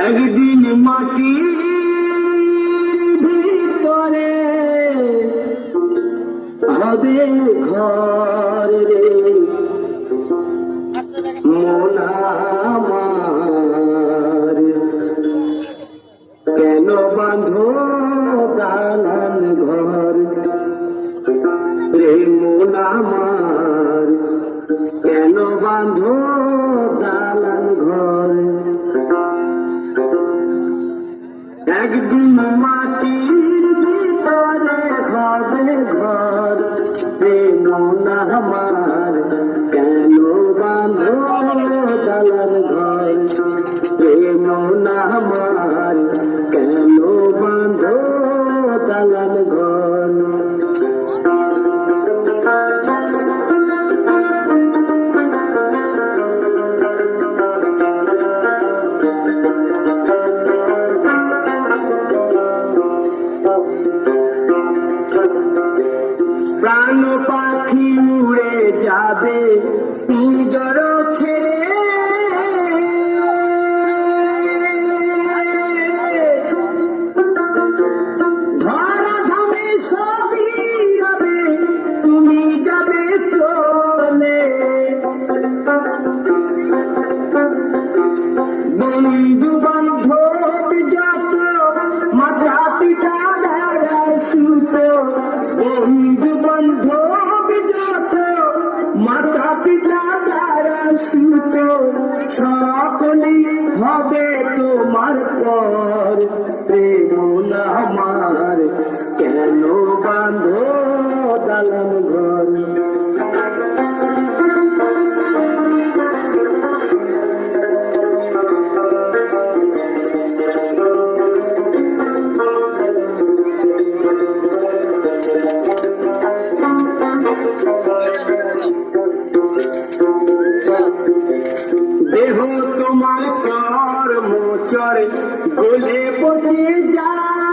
একদিন মাটির ভিতরে হবে ঘর রে মন আমার, কেন বাঁধো দালান ঘর রে মন আমার, কেন বাঁধো দালান ঘর। একদিন মাটির ভিতরে হবে ঘর রে মন আমার, কেন বাঁধো দালান ঘর রে মন আমার, কেন বাঁধো দালান ঘর। প্রাণ পাখি উড়ে যাবে পিঞ্জর ছেড়ে, ধরাধামে সবই রবে তুমি যাবে চলে। বন্ধু বান্ধব যত মাতা পিতা দ্বারা সুত, বন্ধু বান্ধব যত মাতা পিতা দ্বারা সুত, সকলেই হবে তোমার পর প্রেম আমার, কেন বাঁধো দালান ঘর। দেহ তোমার চর মোচর গলে পচে যায়,